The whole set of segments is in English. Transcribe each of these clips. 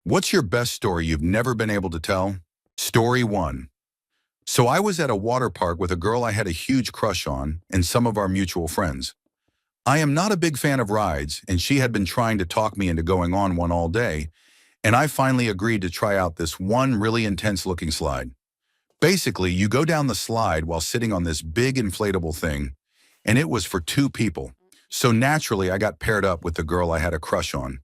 What's your best story you've never been able to tell? Story 1. So I was at a water park with a girl I had a huge crush on and some of our mutual friends. I am not a big fan of rides, and she had been trying to talk me into going on one all day, and I finally agreed to try out this one really intense-looking slide. Basically, you go down the slide while sitting on this big inflatable thing, and it was for two people. So naturally, I got paired up with the girl I had a crush on.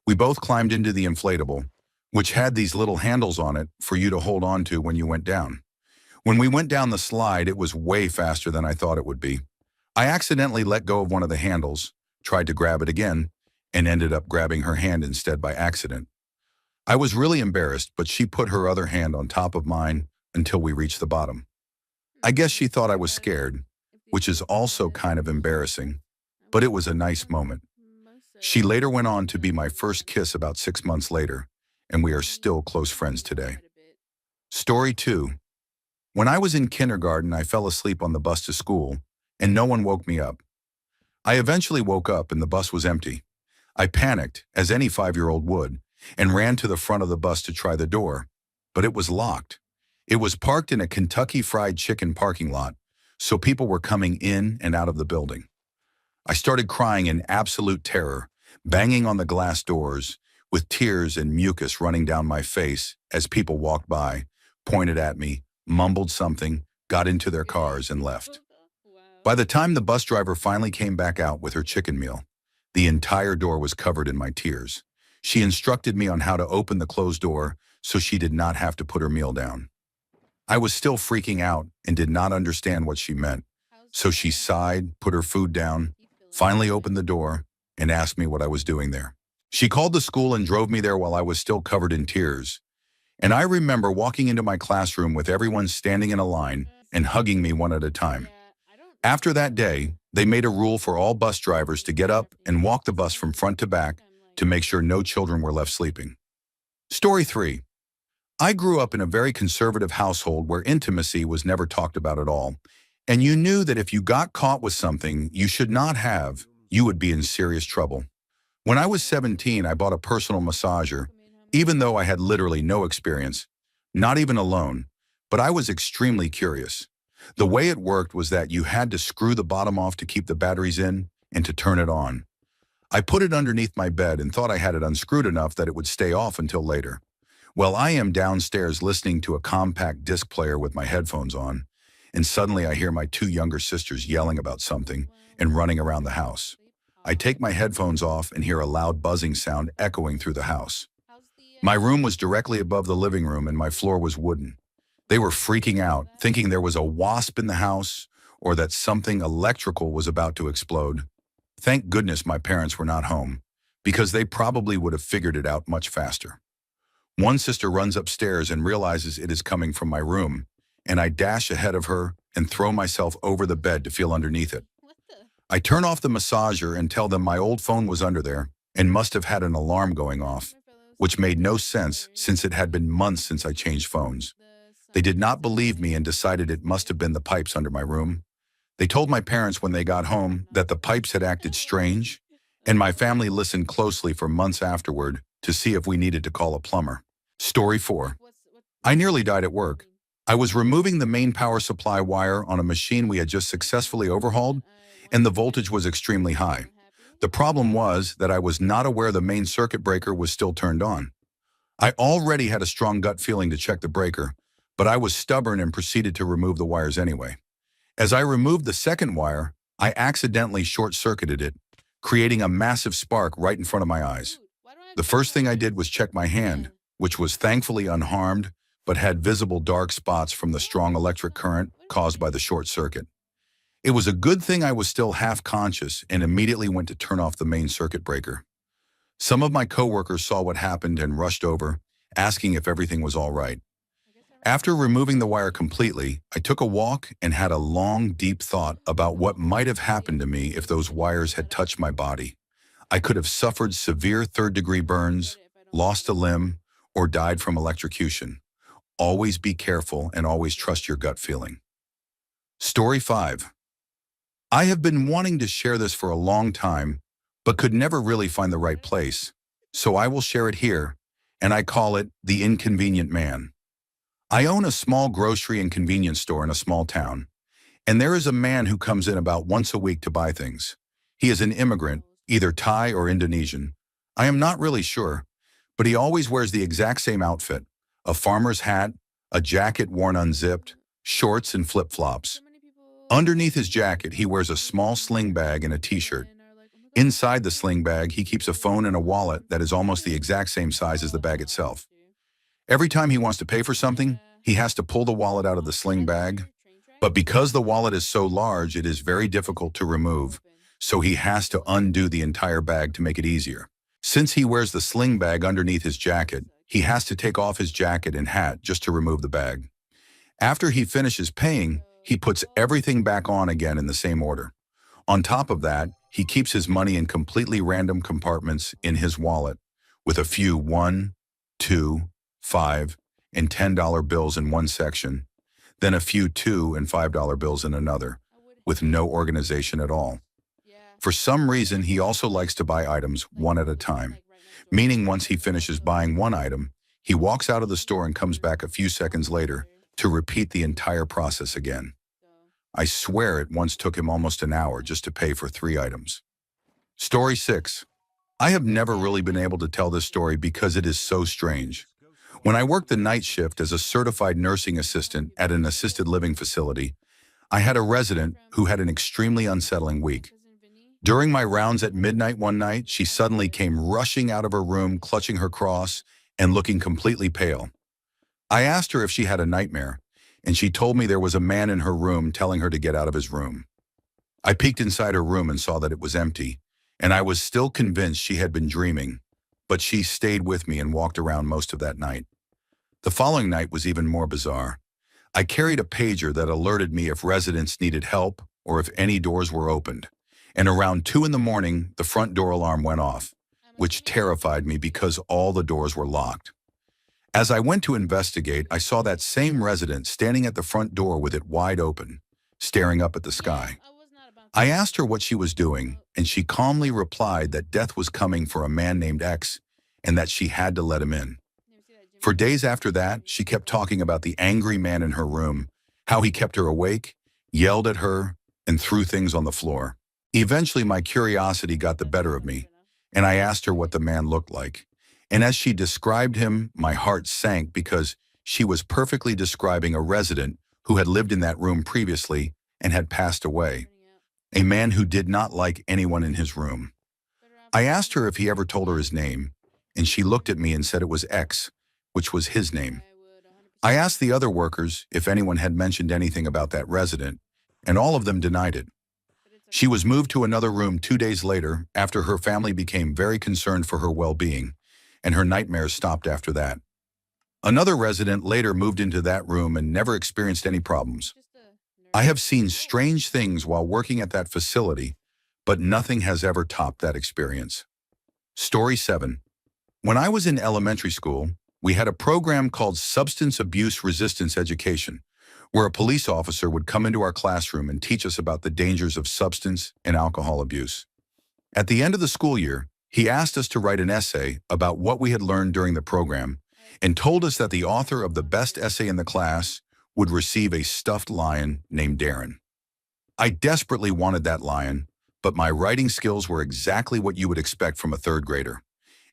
We both climbed into the inflatable, which had these little handles on it for you to hold on to when you went down. When we went down the slide, it was way faster than I thought it would be. I accidentally let go of one of the handles, tried to grab it again, and ended up grabbing her hand instead by accident. I was really embarrassed, but she put her other hand on top of mine until we reached the bottom. I guess she thought I was scared, which is also kind of embarrassing, but it was a nice moment. She later went on to be my first kiss about 6 months later, and we are still close friends today. Story 2. When I was in kindergarten, I fell asleep on the bus to school, and no one woke me up. I eventually woke up and the bus was empty. I panicked, as any 5-year-old would, and ran to the front of the bus to try the door, but it was locked. It was parked in a Kentucky Fried Chicken parking lot, so people were coming in and out of the building. I started crying in absolute terror, banging on the glass doors, with tears and mucus running down my face as people walked by, pointed at me, mumbled something, got into their cars, and left. By the time the bus driver finally came back out with her chicken meal, the entire door was covered in my tears. She instructed me on how to open the closed door so she did not have to put her meal down. I was still freaking out and did not understand what she meant, so she sighed, put her food down, finally opened the door, and asked me what I was doing there. She called the school and drove me there while I was still covered in tears. And I remember walking into my classroom with everyone standing in a line and hugging me one at a time. After that day, they made a rule for all bus drivers to get up and walk the bus from front to back to make sure no children were left sleeping. Story 3. I grew up in a very conservative household where intimacy was never talked about at all, and you knew that if you got caught with something you should not have, you would be in serious trouble. When I was 17, I bought a personal massager, even though I had literally no experience, not even alone, but I was extremely curious. The way it worked was that you had to screw the bottom off to keep the batteries in and to turn it on. I put it underneath my bed and thought I had it unscrewed enough that it would stay off until later. Well, I am downstairs listening to a compact disc player with my headphones on, and suddenly I hear my two younger sisters yelling about something and running around the house. I take my headphones off and hear a loud buzzing sound echoing through the house. My room was directly above the living room and my floor was wooden. They were freaking out, thinking there was a wasp in the house or that something electrical was about to explode. Thank goodness my parents were not home, because they probably would have figured it out much faster. One sister runs upstairs and realizes it is coming from my room, and I dash ahead of her and throw myself over the bed to feel underneath it. I turn off the massager and tell them my old phone was under there and must have had an alarm going off, which made no sense since it had been months since I changed phones. They did not believe me and decided it must have been the pipes under my room. They told my parents when they got home that the pipes had acted strange, and my family listened closely for months afterward to see if we needed to call a plumber. Story 4. I nearly died at work. I was removing the main power supply wire on a machine we had just successfully overhauled, and the voltage was extremely high. The problem was that I was not aware the main circuit breaker was still turned on. I already had a strong gut feeling to check the breaker, but I was stubborn and proceeded to remove the wires anyway. As I removed the second wire, I accidentally short-circuited it, creating a massive spark right in front of my eyes. The first thing I did was check my hand, which was thankfully unharmed, but had visible dark spots from the strong electric current caused by the short circuit. It was a good thing I was still half conscious and immediately went to turn off the main circuit breaker. Some of my coworkers saw what happened and rushed over, asking if everything was all right. After removing the wire completely, I took a walk and had a long, deep thought about what might have happened to me if those wires had touched my body. I could have suffered severe third-degree burns, lost a limb, or died from electrocution. Always be careful and always trust your gut feeling. Story 5. I have been wanting to share this for a long time, but could never really find the right place, so I will share it here, and I call it the inconvenient man. I own a small grocery and convenience store in a small town, and there is a man who comes in about once a week to buy things. He is an immigrant, either Thai or Indonesian. I am not really sure, but he always wears the exact same outfit: a farmer's hat, a jacket worn unzipped, shorts and flip-flops. Underneath his jacket, he wears a small sling bag and a t-shirt. Inside the sling bag, he keeps a phone and a wallet that is almost the exact same size as the bag itself. Every time he wants to pay for something, he has to pull the wallet out of the sling bag. But because the wallet is so large, it is very difficult to remove, so he has to undo the entire bag to make it easier. Since he wears the sling bag underneath his jacket, he has to take off his jacket and hat just to remove the bag. After he finishes paying, he puts everything back on again in the same order. On top of that, he keeps his money in completely random compartments in his wallet, with a few 1, 2, 5, and $10 bills in one section, then a few $2 and $5 bills in another, with no organization at all. For some reason, he also likes to buy items one at a time, meaning once he finishes buying one item, he walks out of the store and comes back a few seconds later to repeat the entire process again. I swear it once took him almost an hour just to pay for 3 items. Story 6. I have never really been able to tell this story because it is so strange. When I worked the night shift as a certified nursing assistant at an assisted living facility, I had a resident who had an extremely unsettling week. During my rounds at midnight one night, she suddenly came rushing out of her room, clutching her cross and looking completely pale. I asked her if she had a nightmare, and she told me there was a man in her room telling her to get out of his room. I peeked inside her room and saw that it was empty, and I was still convinced she had been dreaming, but she stayed with me and walked around most of that night. The following night was even more bizarre. I carried a pager that alerted me if residents needed help or if any doors were opened, and around 2 in the morning, the front door alarm went off, which terrified me because all the doors were locked. As I went to investigate, I saw that same resident standing at the front door with it wide open, staring up at the sky. I asked her what she was doing, and she calmly replied that death was coming for a man named X and that she had to let him in. For days after that, she kept talking about the angry man in her room, how he kept her awake, yelled at her, and threw things on the floor. Eventually, my curiosity got the better of me, and I asked her what the man looked like. And as she described him, my heart sank because she was perfectly describing a resident who had lived in that room previously and had passed away, a man who did not like anyone in his room. I asked her if he ever told her his name, and she looked at me and said it was X, which was his name. I asked the other workers if anyone had mentioned anything about that resident, and all of them denied it. She was moved to another room 2 days later after her family became very concerned for her well-being, and her nightmares stopped after that. Another resident later moved into that room and never experienced any problems. I have seen strange things while working at that facility, but nothing has ever topped that experience. Story 7. When I was in elementary school, we had a program called Substance Abuse Resistance Education, where a police officer would come into our classroom and teach us about the dangers of substance and alcohol abuse. At the end of the school year, he asked us to write an essay about what we had learned during the program and told us that the author of the best essay in the class would receive a stuffed lion named Darren. I desperately wanted that lion, but my writing skills were exactly what you would expect from a 3rd grader,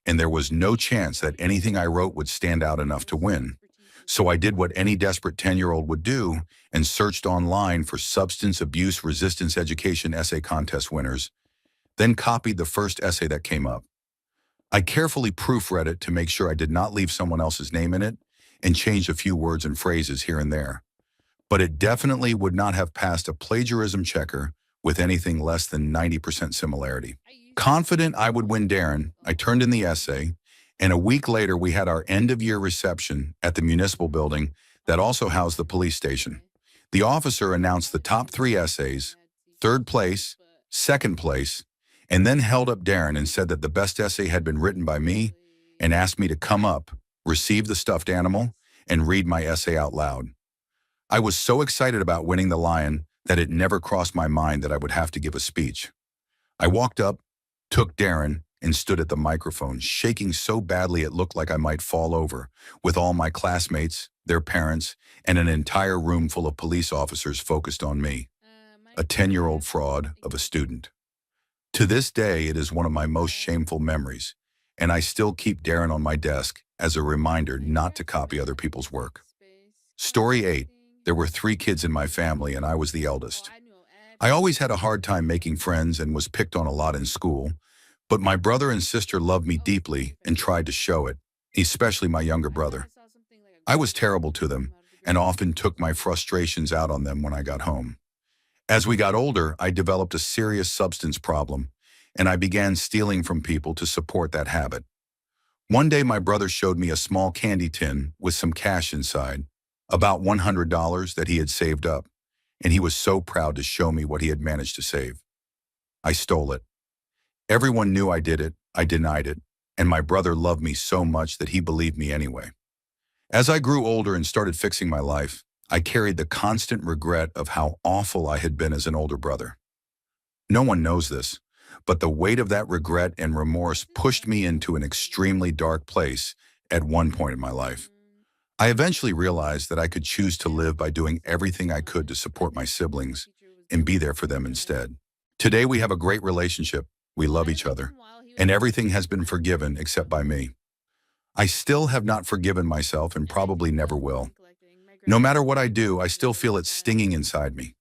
and there was no chance that anything I wrote would stand out enough to win. So I did what any desperate 10-year-old would do and searched online for Substance Abuse Resistance Education Essay Contest winners, then copied the first essay that came up. I carefully proofread it to make sure I did not leave someone else's name in it and changed a few words and phrases here and there. But it definitely would not have passed a plagiarism checker with anything less than 90% similarity. Confident I would win Darren, I turned in the essay, and a week later we had our end-of-year reception at the municipal building that also housed the police station. The officer announced the top 3 essays, 3rd place, 2nd place, and then held up Darren and said that the best essay had been written by me and asked me to come up, receive the stuffed animal, and read my essay out loud. I was so excited about winning the lion that it never crossed my mind that I would have to give a speech. I walked up, took Darren, and stood at the microphone, shaking so badly it looked like I might fall over, with all my classmates, their parents, and an entire room full of police officers focused on me, a My 10-year-old class fraud of a exists. student. To this day, it is one of my most Uh, shameful memories, and I still keep Darren on my desk as a reminder I not to copy other people's recommend work. space Story 8. contracting. There were 3 kids in my family, and I was the Oh, eldest. I knew I always everything had a about hard time making everything. friends and was picked on a lot in school, but my brother and sister loved me Oh, speaking deeply of and family, tried to show it, especially my younger I thought I brother. saw something like a I was green terrible screen to them come out of the and ground. often took my frustrations out on them when I got home. As we got older, I developed a serious substance problem, and I began stealing from people to support that habit. One day, my brother showed me a small candy tin with some cash inside, about $100 that he had saved up, and he was so proud to show me what he had managed to save. I stole it. Everyone knew I did it, I denied it, and my brother loved me so much that he believed me anyway. As I grew older and started fixing my life, I carried the constant regret of how awful I had been as an older brother. No one knows this, but the weight of that regret and remorse What's this pushed me episode into an about again? extremely dark place at one point in my life. Mm, I eventually realized that I could choose to I don't live by think this doing is gonna be everything I could to fun, but I support my did think that my siblings teacher was and be being there for them super nice. instead. Today we have a great relationship, we love I each liked other, him while he was and a everything kid, has been but forgiven except by me. I still have not forgiven myself and and I probably do never love will. coin collecting. My No grandma matter used what to I make me do, I do still it feel really it bad. stinging inside me.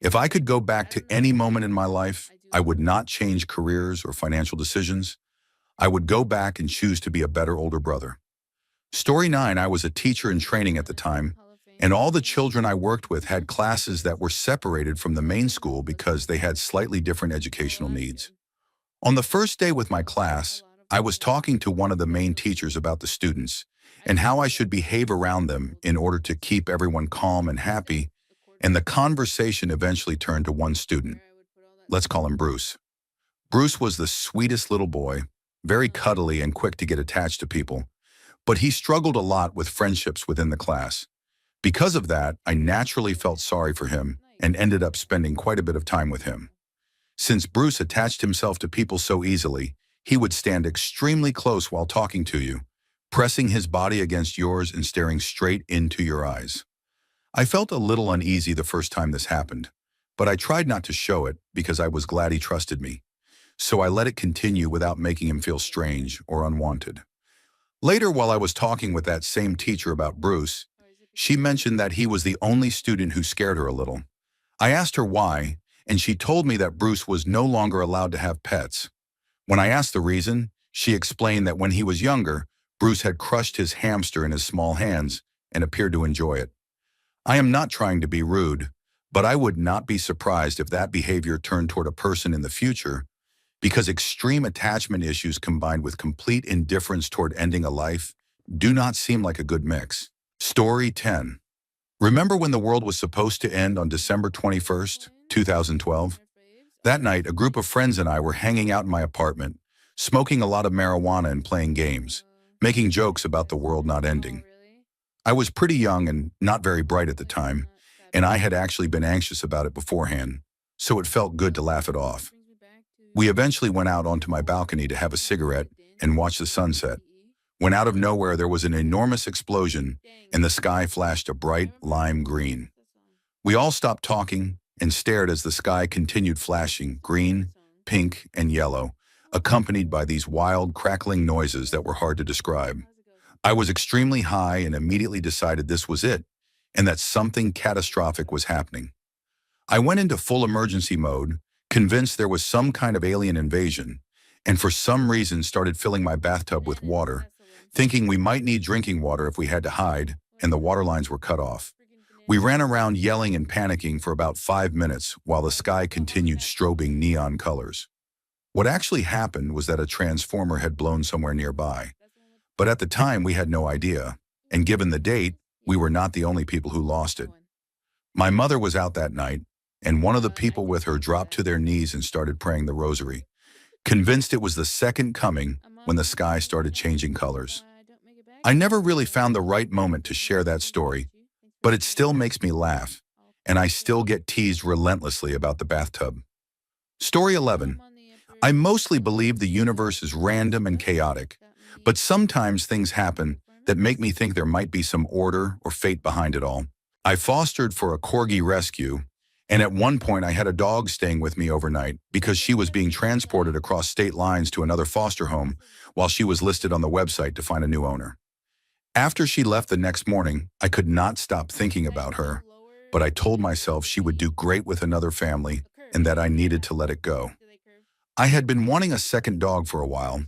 If I could go back I to don't know any why, moment in my but life, I do I love would it. not change careers or financial decisions. I would go back and choose to be a better older brother. Story 9. I was a teacher in Did you training know at the that there's time, Hall of Fame and all the teachers? children I worked with had classes that were separated from the So main you'll have school because they listeners had like slightly different well, educational that's needs. good. On the first day with my Also, a class, lot of I them was like talking to one of the main retro teachers stuff. about the students I and used how to I should like behave around them old in order to movies. keep everyone calm and Instead of happy, and the accordion, conversation eventually turned to one student. where I would put all that Let's stuff call him in. Bruce. Bruce was the sweetest little boy, very Um, cuddly and quick to get attached to people, but he struggled a lot with friendships within the class. Because of that, I naturally felt sorry for him and nice. ended up spending quite a bit of time with him. Since Bruce attached himself to people so easily, he would stand extremely close while talking to you, pressing his body against yours and staring straight into your eyes. I felt a little uneasy the first time this happened, but I tried not to show it because I was glad he trusted me. So I let it continue without making him feel strange or unwanted. Later, while I was talking with that same teacher about Bruce, Or is it she because you mentioned that he was the only student who scared her a little. I asked her why, and she told me that Bruce was no longer allowed to have pets. When I asked the reason, she explained that when he was younger, Bruce had crushed his hamster in his small hands and appeared to enjoy it. I am not trying to be rude, but I would not be surprised if that behavior turned toward a person in the future because extreme attachment issues combined with complete indifference toward ending a life do not seem like a good mix. Story 10. Remember when the world was supposed to end on Clash December 21st, Clans? 2012? Internet faves? That Oh, night, a group of friends and I were hanging out in my apartment, smoking a lot of marijuana and playing games, making jokes about the world not oh, ending. really? I was pretty young and not very bright at the That's time, not that and I bad. had actually been anxious about it beforehand, so it felt good to laugh it That off. brings me back to We eventually went out onto my balcony to have a have you cigarette ever danced and to watch the sunset, ASAP? when out of nowhere there was an enormous explosion Dang, and the sky flashed a I bright remember lime everything green. except that song. We all stopped talking and stared as the sky continued flashing What's that green, song? pink, and yellow, accompanied by these wild, crackling noises that were hard to describe. How's it go? I was extremely high and immediately decided this was it, and that something catastrophic was happening. I went into full emergency mode, convinced there was some kind of alien invasion, and for some reason started filling my bathtub with Bananas, water, pestilence. thinking we might need drinking water if we had to hide, What and the is water it? lines were cut off. Freaking We bananas. ran around yelling and panicking for about 5 minutes while the sky Oh, mommy, continued back up. strobing neon colors. What actually happened was that a transformer had blown somewhere nearby, That's the one with. but at the time we had no idea, Who and is given the date, bananas? we Yeah, were not the only people who lost that it. one. My mother was out that night, and one of the I people did with her not know dropped that. to their knees and started praying the rosary, convinced it was the second coming I'm when on the the sky second started attempt. changing If colors. I don't make it back, I never then really found the right moment to you know, share that thanks for story, Archie. Thanks for but it saving still me. makes me laugh, I'll and I fix it. still get teased relentlessly about the bathtub. Story Now I'm 11. on the Emperor's I mostly believe the universe is random and chaotic, but sometimes things happen that make me think there might be some order or fate behind it all. I fostered for a corgi rescue, and at one point I had a dog staying with me overnight because she was being transported across state lines to another foster home while she was listed on the website to find a new owner. After she left the next morning, I could not stop thinking about her, but I told myself she would do great with another family and that I needed to let it go. I had been wanting a second dog for a while,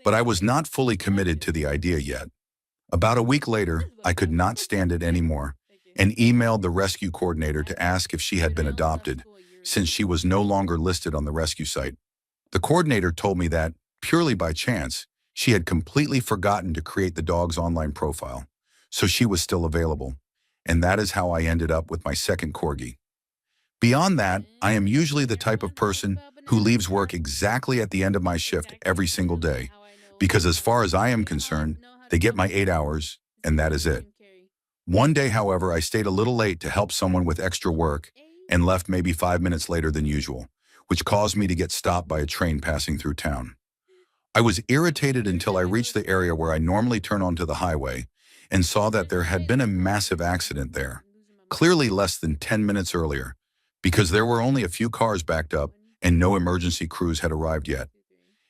but I was not fully committed to the idea yet. About a week later, I could not stand it anymore and emailed the rescue coordinator to ask if she had been adopted, since she was no longer listed on the rescue site. The coordinator told me that, purely by chance, she had completely forgotten to create the dog's online profile, so she was still available, and that is how I ended up with my second corgi. Beyond that, I am usually the type of person who leaves work exactly at the end of my shift every single day, because as far as I am concerned, they get my 8 hours, and that is it. One day, however, I stayed a little late to help someone with extra work and left maybe 5 minutes later than usual, which caused me to get stopped by a train passing through town. I was irritated until I reached the area where I normally turn onto the highway and saw that there had been a massive accident there, clearly less than 10 minutes earlier, because there were only a few cars backed up and no emergency crews had arrived yet.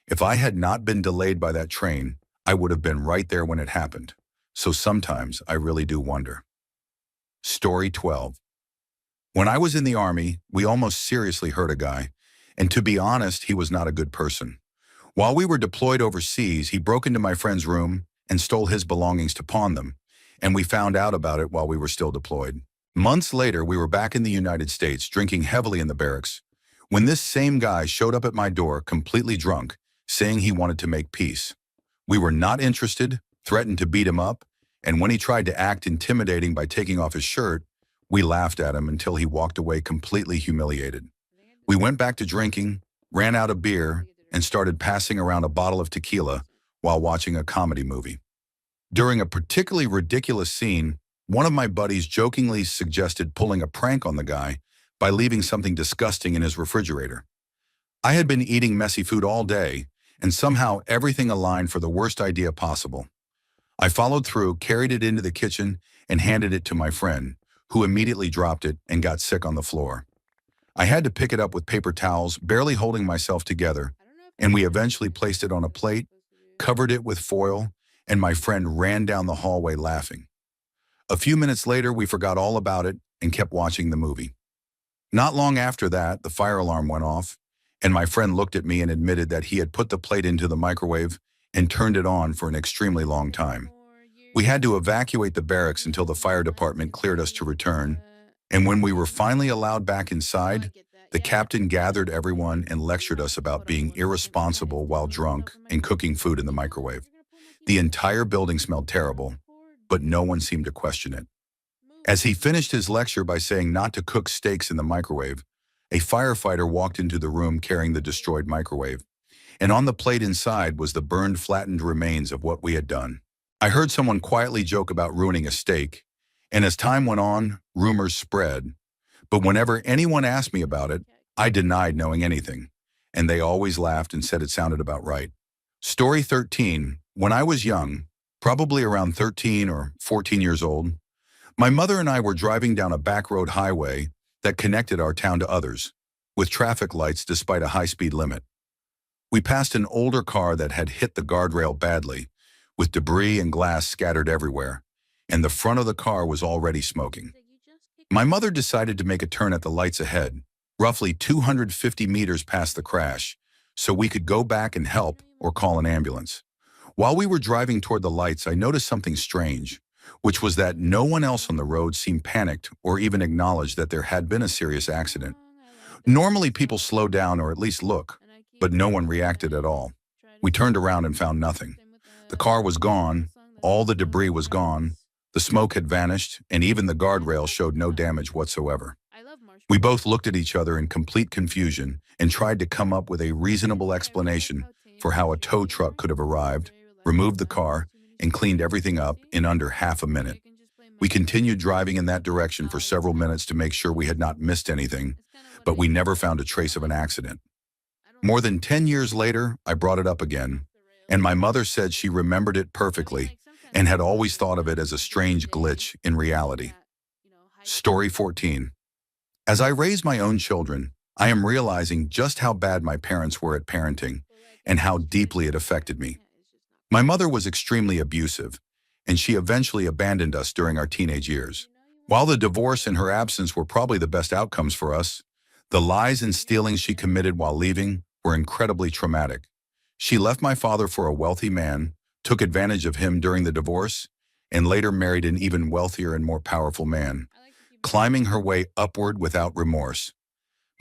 If I had not been delayed by that train, I would have been right there when it happened. So sometimes I really do wonder. Story 12. When I was in the Army, we almost seriously hurt a guy, and to be honest, he was not a good person. While we were deployed overseas, he broke into my friend's room and stole his belongings to pawn them, and we found out about it while we were still deployed. Months later, we were back in the United States, drinking heavily in the barracks, when this same guy showed up at my door completely drunk, saying he wanted to make peace. We were not interested, threatened to beat him up, and when he tried to act intimidating by taking off his shirt, we laughed at him until he walked away completely humiliated. We went back to drinking, ran out of beer, and started passing around a bottle of tequila while watching a comedy movie. During a particularly ridiculous scene, one of my buddies jokingly suggested pulling a prank on the guy by leaving something disgusting in his refrigerator. I had been eating messy food all day, and somehow everything aligned for the worst idea possible. I followed through, carried it into the kitchen, and handed it to my friend, who immediately dropped it and got sick on the floor. I had to pick it up with paper towels, barely holding myself together, and we eventually placed it on a plate, covered it with foil, and my friend ran down the hallway laughing. A few minutes later, we forgot all about it and kept watching the movie. Not long after that, the fire alarm went off, and my friend looked at me and admitted that he had put the plate into the microwave and turned it on for an extremely long time. We had to evacuate the barracks until the fire department cleared us to return, and when we were finally allowed back inside, the captain gathered everyone and lectured us about being irresponsible while drunk and cooking food in the microwave. The entire building smelled terrible, but no one seemed to question it. As he finished his lecture by saying not to cook steaks in the microwave, a firefighter walked into the room carrying the destroyed microwave, and on the plate inside was the burned, flattened remains of what we had done. I heard someone quietly joke about ruining a steak, and as time went on, rumors spread. But whenever anyone asked me about it, I denied knowing anything, and they always laughed and said it sounded about right. Story 13. When I was young, probably around 13 or 14 years old, my mother and I were driving down a back road highway that connected our town to others, with traffic lights despite a high-speed limit. We passed an older car that had hit the guardrail badly, with debris and glass scattered everywhere, and the front of the car was already smoking. My mother decided to make a turn at the lights ahead, roughly 250 meters past the crash, so we could go back and help or call an ambulance. While we were driving toward the lights, I noticed something strange, which was that no one else on the road seemed panicked or even acknowledged that there had been a serious accident. Normally people slow down or at least look, but no one reacted at all. We turned around and found nothing. The car was gone, all the debris was gone, the smoke had vanished, and even the guardrail showed no damage whatsoever. We both looked at each other in complete confusion and tried to come up with a reasonable explanation for how a tow truck could have arrived, removed the car, and cleaned everything up in under half a minute. We continued driving in that direction for several minutes to make sure we had not missed anything, but we never found a trace of an accident. More than 10 years later, I brought it up again, and my mother said she remembered it perfectly and had always thought of it as a strange glitch in reality. Story 14. As I raise my own children, I am realizing just how bad my parents were at parenting and how deeply it affected me. My mother was extremely abusive, and she eventually abandoned us during our teenage years. While the divorce and her absence were probably the best outcomes for us, the lies and stealing she committed while leaving were incredibly traumatic. She left my father for a wealthy man, took advantage of him during the divorce, and later married an even wealthier and more powerful man, climbing her way upward without remorse.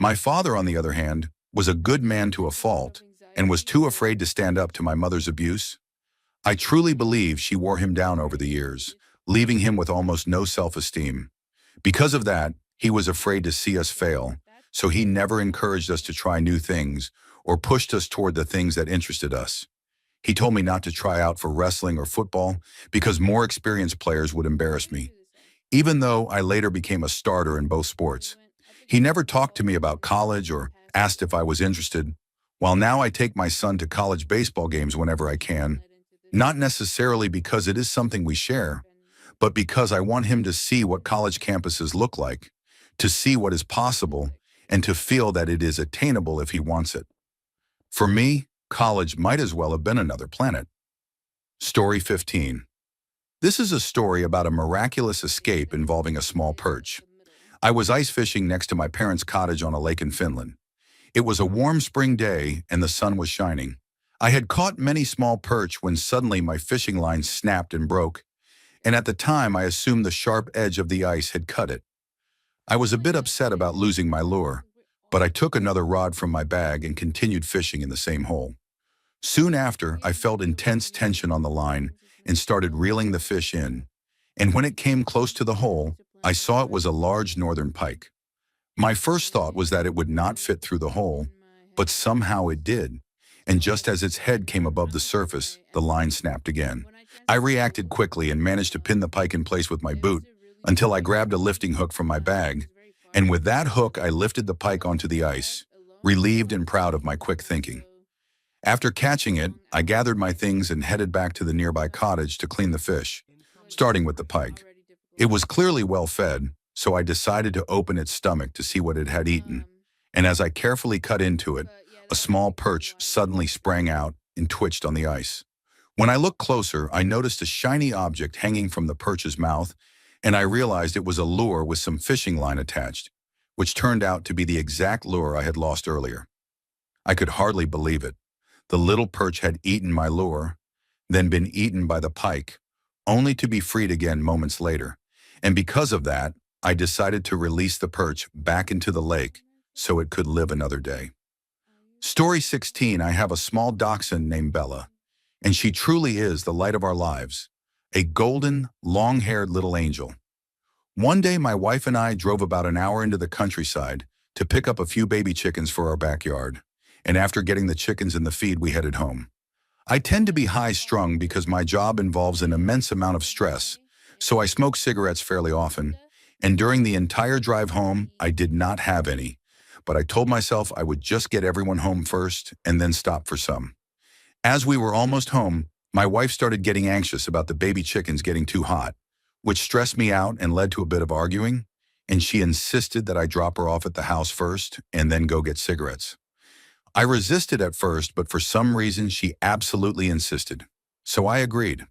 My father, on the other hand, was a good man to a fault and was too afraid to stand up to my mother's abuse. I truly believe she wore him down over the years, leaving him with almost no self-esteem. Because of that, he was afraid to see us fail, so he never encouraged us to try new things or pushed us toward the things that interested us. He told me not to try out for wrestling or football because more experienced players would embarrass me, even though I later became a starter in both sports. He never talked to me about college or asked if I was interested, while now I take my son to college baseball games whenever I can, not necessarily because it is something we share, but because I want him to see what college campuses look like, to see what is possible, and to feel that it is attainable if he wants it. For me, college might as well have been another planet. Story 15. This is a story about a miraculous escape involving a small perch. I was ice fishing next to my parents' cottage on a lake in Finland. It was a warm spring day and the sun was shining. I had caught many small perch when suddenly my fishing line snapped and broke, and at the time I assumed the sharp edge of the ice had cut it. I was a bit upset about losing my lure, but I took another rod from my bag and continued fishing in the same hole. Soon after, I felt intense tension on the line and started reeling the fish in, and when it came close to the hole, I saw it was a large northern pike. My first thought was that it would not fit through the hole, but somehow it did, and just as its head came above the surface, the line snapped again. I reacted quickly and managed to pin the pike in place with my boot until I grabbed a lifting hook from my bag, and with that hook I lifted the pike onto the ice, relieved and proud of my quick thinking. After catching it, I gathered my things and headed back to the nearby cottage to clean the fish, starting with the pike. It was clearly well fed, so I decided to open its stomach to see what it had eaten, and as I carefully cut into it, a small perch suddenly sprang out and twitched on the ice. When I looked closer, I noticed a shiny object hanging from the perch's mouth, and I realized it was a lure with some fishing line attached, which turned out to be the exact lure I had lost earlier. I could hardly believe it. The little perch had eaten my lure, then been eaten by the pike, only to be freed again moments later. And because of that, I decided to release the perch back into the lake so it could live another day. Story 16. I have a small dachshund named Bella, and she truly is the light of our lives, a golden, long-haired little angel. One day, my wife and I drove about an hour into the countryside to pick up a few baby chickens for our backyard, and after getting the chickens in the feed, we headed home. I tend to be high-strung because my job involves an immense amount of stress, so I smoke cigarettes fairly often, and during the entire drive home, I did not have any, but I told myself I would just get everyone home first and then stop for some. As we were almost home, my wife started getting anxious about the baby chickens getting too hot, which stressed me out and led to a bit of arguing, and she insisted that I drop her off at the house first and then go get cigarettes. I resisted at first, but for some reason she absolutely insisted, so I agreed.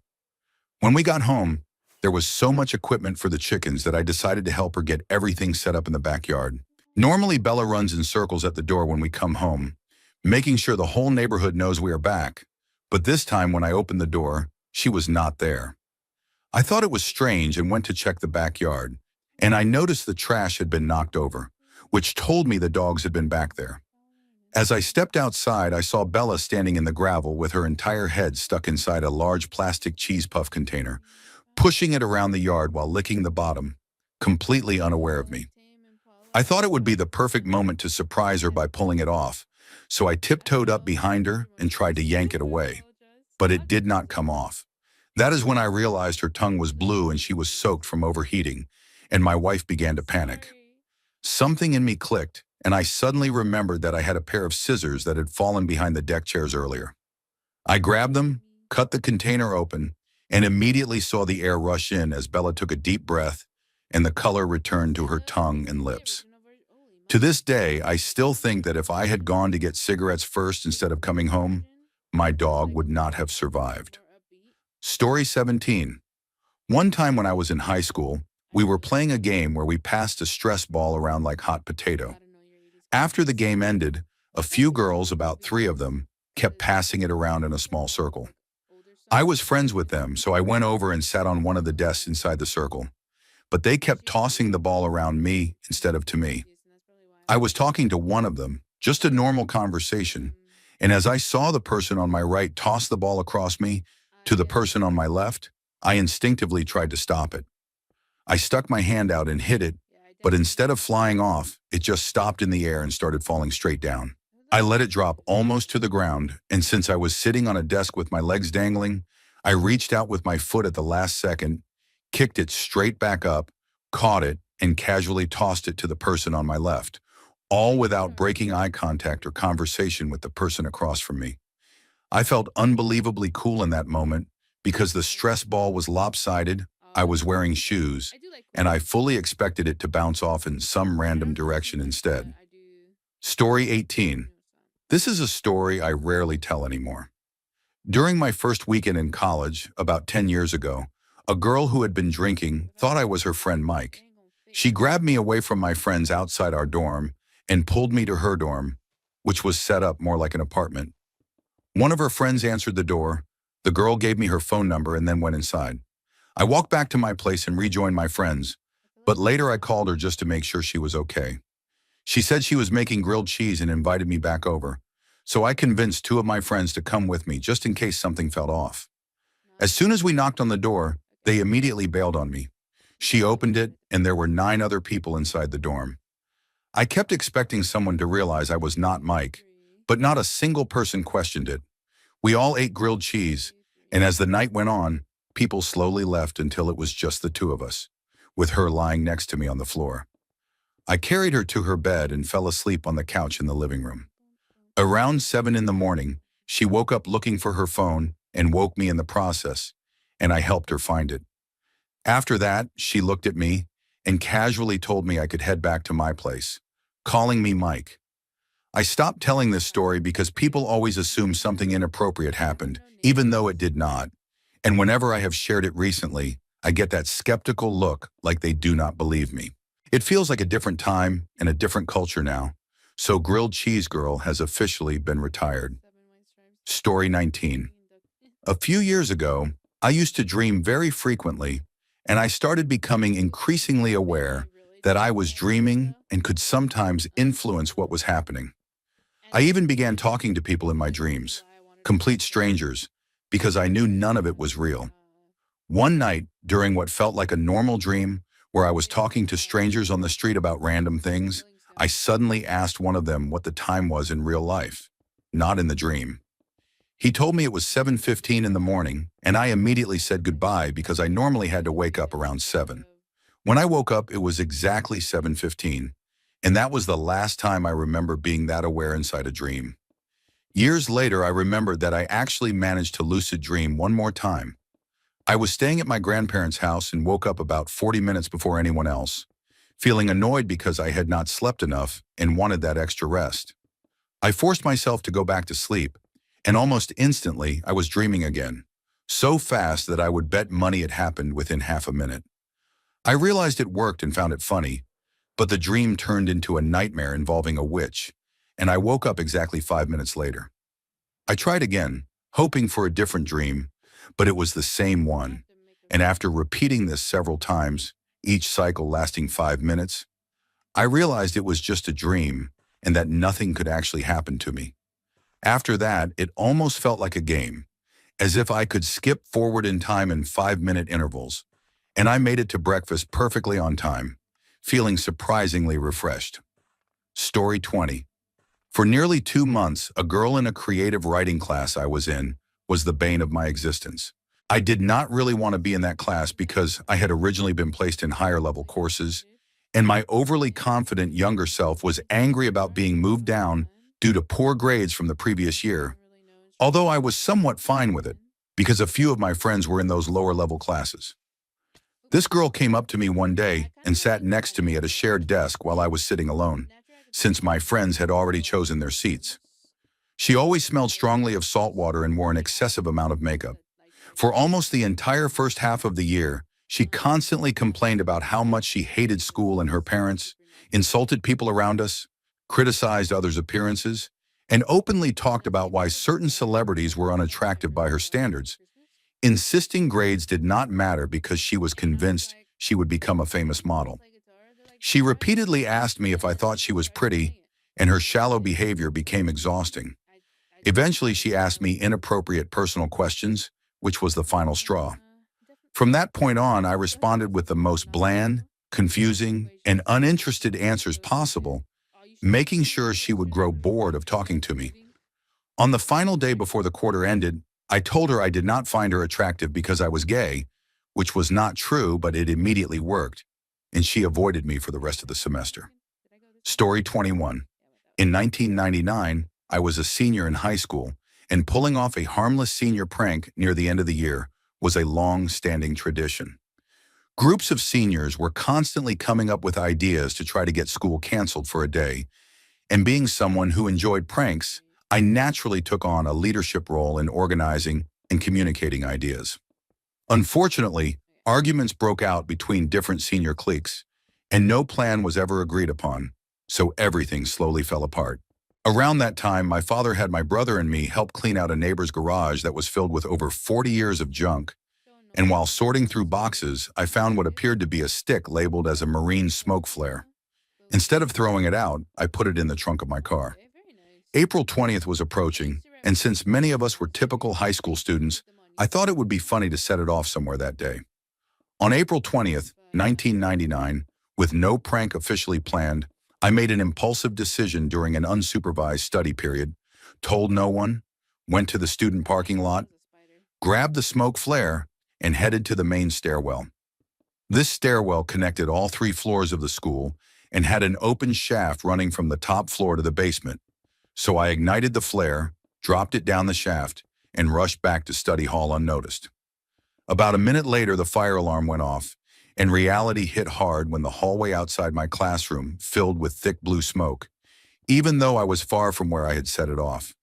When we got home, there was so much equipment for the chickens that I decided to help her get everything set up in the backyard. Normally, Bella runs in circles at the door when we come home, making sure the whole neighborhood knows we are back, but this time when I opened the door, she was not there. I thought it was strange and went to check the backyard, and I noticed the trash had been knocked over, which told me the dogs had been back there. As I stepped outside, I saw Bella standing in the gravel with her entire head stuck inside a large plastic cheese puff container, pushing it around the yard while licking the bottom, completely unaware of me. I thought it would be the perfect moment to surprise her by pulling it off, so I tiptoed up behind her and tried to yank it away, but it did not come off. That is when I realized her tongue was blue and she was soaked from overheating, and my wife began to panic. Something in me clicked, and I suddenly remembered that I had a pair of scissors that had fallen behind the deck chairs earlier. I grabbed them, cut the container open, and immediately saw the air rush in as Bella took a deep breath and the color returned to her tongue and lips. To this day, I still think that if I had gone to get cigarettes first instead of coming home, my dog would not have survived. Story 17. One time when I was in high school, we were playing a game where we passed a stress ball around like hot potato. After the game ended, a few girls, about 3 of them, kept passing it around in a small circle. I was friends with them, so I went over and sat on one of the desks inside the circle. But they kept tossing the ball around me instead of to me. I was talking to one of them, just a normal conversation, and as I saw the person on my right toss the ball across me to the person on my left, I instinctively tried to stop it. I stuck my hand out and hit it, but instead of flying off, it just stopped in the air and started falling straight down. I let it drop almost to the ground, and since I was sitting on a desk with my legs dangling, I reached out with my foot at the last second, kicked it straight back up, caught it, and casually tossed it to the person on my left, all without breaking eye contact or conversation with the person across from me. I felt unbelievably cool in that moment because the stress ball was lopsided, I was wearing shoes, and I fully expected it to bounce off in some random direction instead. Story 18. This is a story I rarely tell anymore. During my first weekend in college, about 10 years ago, a girl who had been drinking thought I was her friend Mike. She grabbed me away from my friends outside our dorm and pulled me to her dorm, which was set up more like an apartment. One of her friends answered the door, the girl gave me her phone number and then went inside. I walked back to my place and rejoined my friends, but later I called her just to make sure she was okay. She said she was making grilled cheese and invited me back over, so I convinced 2 of my friends to come with me just in case something felt off. As soon as we knocked on the door, they immediately bailed on me. She opened it, and there were 9 other people inside the dorm. I kept expecting someone to realize I was not Mike, but not a single person questioned it. We all ate grilled cheese, and as the night went on, people slowly left until it was just the 2 of us, with her lying next to me on the floor. I carried her to her bed and fell asleep on the couch in the living room. Around 7 in the morning, she woke up looking for her phone and woke me in the process, and I helped her find it. After that, she looked at me and casually told me I could head back to my place, calling me Mike. I stopped telling this story because people always assume something inappropriate happened, even though it did not. And whenever I have shared it recently, I get that skeptical look like they do not believe me. It feels like a different time and a different culture now, so Grilled Cheese Girl has officially been retired. Story 19. A few years ago, I used to dream very frequently, and I started becoming increasingly aware that I was dreaming and could sometimes influence what was happening. I even began talking to people in my dreams, complete strangers, because I knew none of it was real. One night, during what felt like a normal dream, where I was talking to strangers on the street about random things, I suddenly asked one of them what the time was in real life, not in the dream. He told me it was 7:15 in the morning, and I immediately said goodbye because I normally had to wake up around 7. When I woke up, it was exactly 7:15, and that was the last time I remember being that aware inside a dream. Years later, I remembered that I actually managed to lucid dream one more time. I was staying at my grandparents' house and woke up about 40 minutes before anyone else, feeling annoyed because I had not slept enough and wanted that extra rest. I forced myself to go back to sleep, and almost instantly I was dreaming again, so fast that I would bet money it happened within half a minute. I realized it worked and found it funny, but the dream turned into a nightmare involving a witch, and I woke up exactly 5 minutes later. I tried again, hoping for a different dream, but it was the same one, and after repeating this several times, each cycle lasting 5 minutes, I realized it was just a dream and that nothing could actually happen to me. After that, it almost felt like a game, as if I could skip forward in time in 5-minute intervals, and I made it to breakfast perfectly on time, feeling surprisingly refreshed. Story 20. For nearly 2 months, a girl in a creative writing class I was in was the bane of my existence. I did not really want to be in that class because I had originally been placed in higher level courses, and my overly confident younger self was angry about being moved down due to poor grades from the previous year, although I was somewhat fine with it because a few of my friends were in those lower-level classes. This girl came up to me one day and sat next to me at a shared desk while I was sitting alone, since my friends had already chosen their seats. She always smelled strongly of salt water and wore an excessive amount of makeup. For almost the entire first half of the year, she constantly complained about how much she hated school and her parents, insulted people around us, criticized others' appearances, and openly talked about why certain celebrities were unattractive by her standards, insisting grades did not matter because she was convinced she would become a famous model. She repeatedly asked me if I thought she was pretty, and her shallow behavior became exhausting. Eventually, she asked me inappropriate personal questions, which was the final straw. From that point on, I responded with the most bland, confusing, and uninterested answers possible, making sure she would grow bored of talking to me. On the final day before the quarter ended, I told her I did not find her attractive because I was gay, which was not true, but it immediately worked, and she avoided me for the rest of the semester. Story 21. In 1999, I was a senior in high school, and pulling off a harmless senior prank near the end of the year was a long-standing tradition. Groups of seniors were constantly coming up with ideas to try to get school canceled for a day, and being someone who enjoyed pranks, I naturally took on a leadership role in organizing and communicating ideas. Unfortunately, arguments broke out between different senior cliques, and no plan was ever agreed upon, so everything slowly fell apart. Around that time, my father had my brother and me help clean out a neighbor's garage that was filled with over 40 years of junk, and while sorting through boxes, I found what appeared to be a stick labeled as a marine smoke flare. Instead of throwing it out, I put it in the trunk of my car. April 20th was approaching, and since many of us were typical high school students, I thought it would be funny to set it off somewhere that day. On April 20th, 1999, with no prank officially planned, I made an impulsive decision during an unsupervised study period, told no one, went to the student parking lot, grabbed the smoke flare, and headed to the main stairwell. This stairwell connected all 3 floors of the school and had an open shaft running from the top floor to the basement. So I ignited the flare, dropped it down the shaft, and rushed back to study hall unnoticed. About a minute later, the fire alarm went off, and reality hit hard when the hallway outside my classroom filled with thick blue smoke, even though I was far from where I had set it off.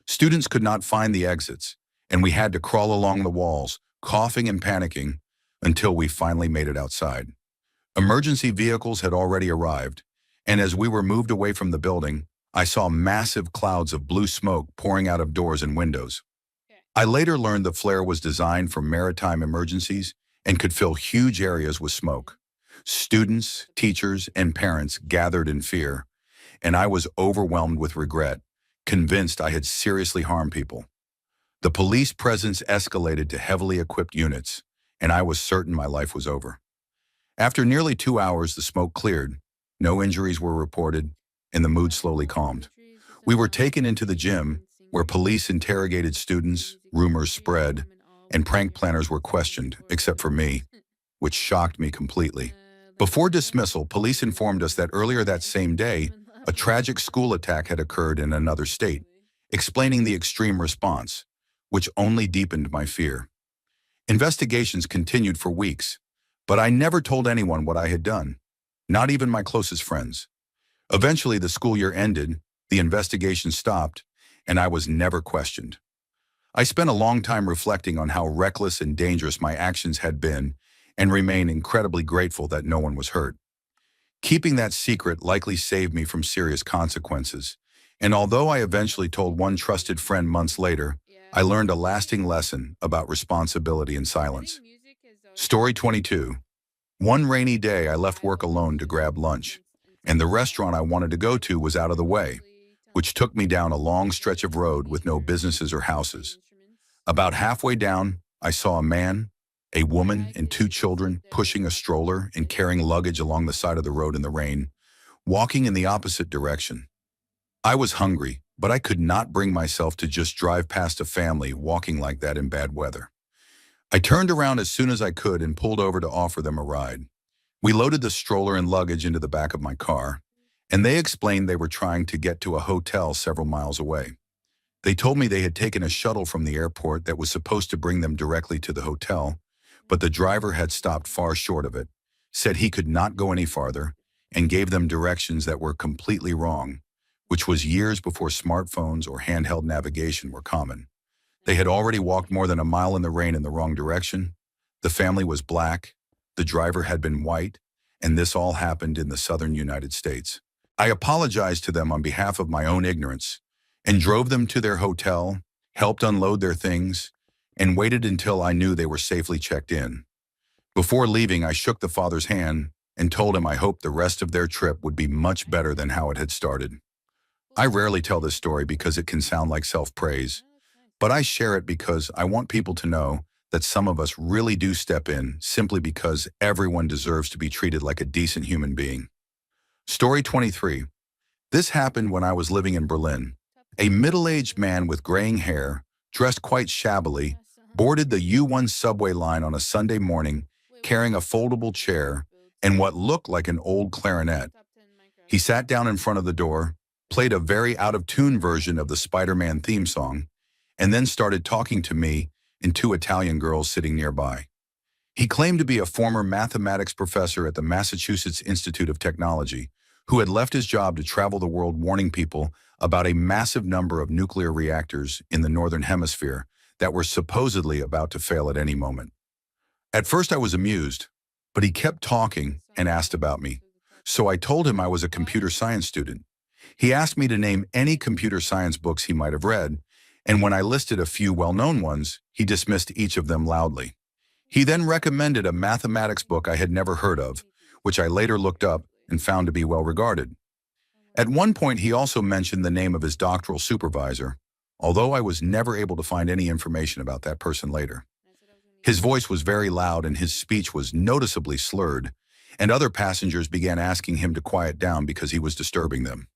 Students could not find the exits, and we had to crawl along the walls, coughing and panicking, until we finally made it outside. Emergency vehicles had already arrived, and as we were moved away from the building, I saw massive clouds of blue smoke pouring out of doors and windows. I later learned the flare was designed for maritime emergencies and could fill huge areas with smoke. Students, teachers, and parents gathered in fear, and I was overwhelmed with regret, convinced I had seriously harmed people. The police presence escalated to heavily equipped units, and I was certain my life was over. After nearly 2 hours, the smoke cleared, no injuries were reported, and the mood slowly calmed. We were taken into the gym, where police interrogated students, rumors spread, and prank planners were questioned, except for me, which shocked me completely. Before dismissal, police informed us that earlier that same day, a tragic school attack had occurred in another state, explaining the extreme response, which only deepened my fear. Investigations continued for weeks, but I never told anyone what I had done, not even my closest friends. Eventually, the school year ended, the investigation stopped, and I was never questioned. I spent a long time reflecting on how reckless and dangerous my actions had been and remain incredibly grateful that no one was hurt. Keeping that secret likely saved me from serious consequences, and although I eventually told one trusted friend months later, I learned a lasting lesson about responsibility and silence. Story 22. One rainy day, I left work alone to grab lunch, and the restaurant I wanted to go to was out of the way, which took me down a long stretch of road with no businesses or houses. About halfway down, I saw a man, a woman, and 2 children pushing a stroller and carrying luggage along the side of the road in the rain, walking in the opposite direction. I was hungry, but I could not bring myself to just drive past a family walking like that in bad weather. I turned around as soon as I could and pulled over to offer them a ride. We loaded the stroller and luggage into the back of my car, and they explained they were trying to get to a hotel several miles away. They told me they had taken a shuttle from the airport that was supposed to bring them directly to the hotel, but the driver had stopped far short of it, said he could not go any farther, and gave them directions that were completely wrong, which was years before smartphones or handheld navigation were common. They had already walked more than a mile in the rain in the wrong direction. The family was black, the driver had been white, and this all happened in the southern United States. I apologized to them on behalf of my own ignorance and drove them to their hotel, helped unload their things, and waited until I knew they were safely checked in. Before leaving, I shook the father's hand and told him I hoped the rest of their trip would be much better than how it had started. I rarely tell this story because it can sound like self-praise, but I share it because I want people to know that some of us really do step in simply because everyone deserves to be treated like a decent human being. Story 23. This happened when I was living in Berlin. A middle-aged man with graying hair, dressed quite shabbily, boarded the U1 subway line on a Sunday morning, carrying a foldable chair and what looked like an old clarinet. He sat down in front of the door, played a very out-of-tune version of the Spider-Man theme song, and then started talking to me and two Italian girls sitting nearby. He claimed to be a former mathematics professor at the Massachusetts Institute of Technology, who had left his job to travel the world warning people about a massive number of nuclear reactors in the Northern Hemisphere that were supposedly about to fail at any moment. At first I was amused, but he kept talking and asked about me, so I told him I was a computer science student. He asked me to name any computer science books he might have read, and when I listed a few well-known ones, he dismissed each of them loudly. He then recommended a mathematics book I had never heard of, which I later looked up and found to be well regarded. At one point, he also mentioned the name of his doctoral supervisor, although I was never able to find any information about that person later. His voice was very loud and his speech was noticeably slurred, and other passengers began asking him to quiet down because he was disturbing them.